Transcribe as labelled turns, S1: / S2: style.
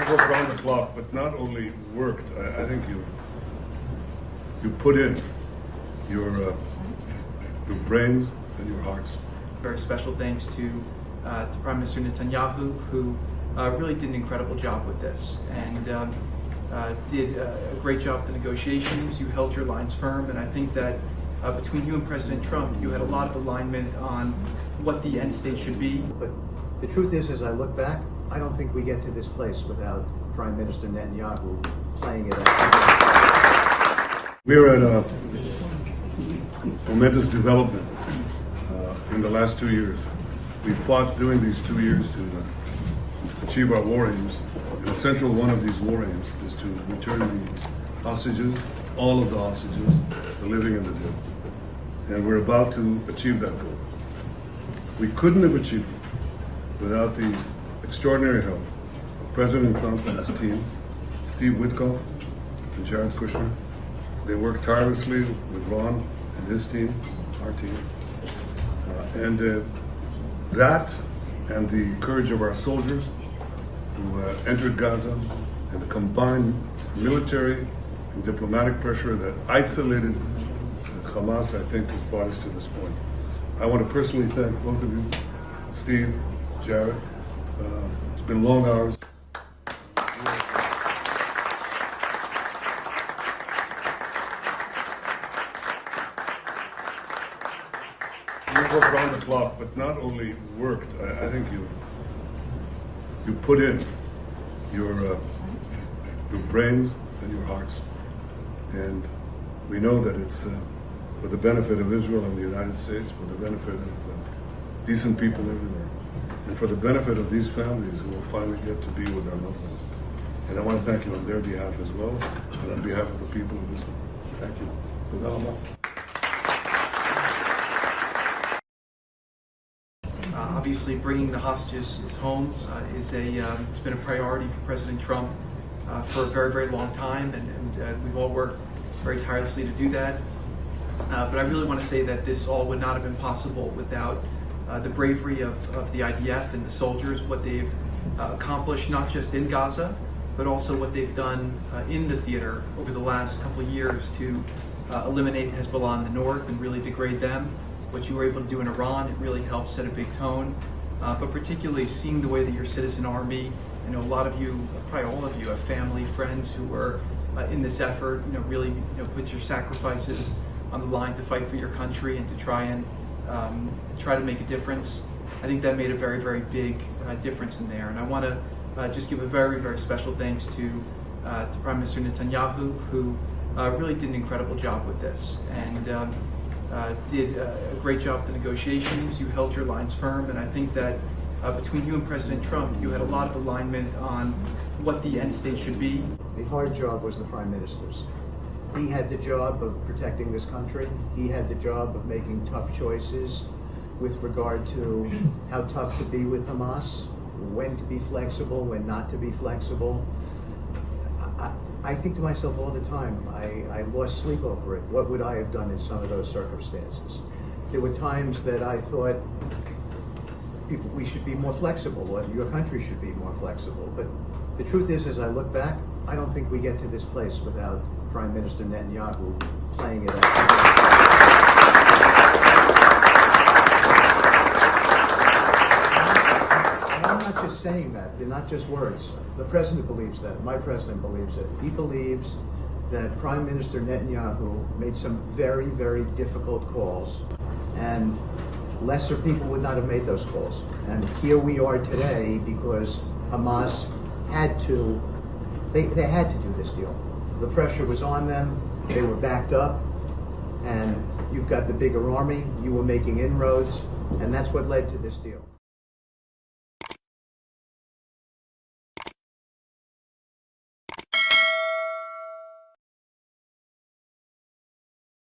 S1: You've worked around the clock, but not only worked. I think you put in your brains and your hearts.
S2: Very special thanks to Prime Minister Netanyahu, who really did an incredible job with this and did a great job with the negotiations. You held your lines firm, and I think that between you and President Trump, you had a lot of alignment on what the end state should be.
S3: But the truth is, as I look back, I don't think we get to this place without Prime Minister Netanyahu playing it out.
S1: We're at a momentous development in the last 2 years. We fought during these 2 years to achieve our war aims. And a central one of these war aims is to return the hostages, all of the hostages, the living and the dead. And we're about to achieve that goal. We couldn't have achieved it without the extraordinary help of President Trump and his team, Steve Witkoff and Jared Kushner. They worked tirelessly with Ron and his team, our team. That and the courage of our soldiers who entered Gaza and the combined military and diplomatic pressure that isolated Hamas, I think, has brought us to this point. I want to personally thank both of you, Steve, Jared. It's been long hours. You've worked around the clock, but not only worked. I think you put in your brains and your hearts, and we know that it's for the benefit of Israel and the United States, for the benefit of decent people everywhere, and for the benefit of these families who will finally get to be with their loved ones. And I want to thank you on their behalf as well, and on behalf of the people of Israel. Thank you. Toda raba.
S2: Obviously, bringing the hostages home it's been a priority for President Trump for a very, very long time, and we've all worked very tirelessly to do that. But I really want to say that this all would not have been possible without the bravery of the IDF and the soldiers, what they've accomplished not just in Gaza, but also what they've done in the theater over the last couple of years to eliminate Hezbollah in the north and really degrade them. What you were able to do in Iran, it really helped set a big tone. But particularly seeing the way that your citizen army, I know a lot of you, probably all of you, have family, friends who were in this effort, really put your sacrifices on the line to fight for your country and to try to make a difference. I think that made a very, very big difference in there. And I want to just give a very, very special thanks to Prime Minister Netanyahu, who really did an incredible job with this and did a great job with the negotiations. You held your lines firm, and I think that between you and President Trump, you had a lot of alignment on what the end state should be.
S3: The hard job was the Prime Minister's. He had the job of protecting this country. He had the job of making tough choices with regard to how tough to be with Hamas, when to be flexible, when not to be flexible. I think to myself all the time, I lost sleep over it. What would I have done in some of those circumstances? There were times that I thought we should be more flexible, or your country should be more flexible. But the truth is, as I look back, I don't think we get to this place without Prime Minister Netanyahu playing it out. And I'm not just saying that, they're not just words. The President believes that, my President believes it. He believes that Prime Minister Netanyahu made some very, very difficult calls, and lesser people would not have made those calls. And here we are today because Hamas had to, they had to do this deal. The pressure was on them, they were backed up, and you've got the bigger army, you were making inroads, and that's what led to this deal.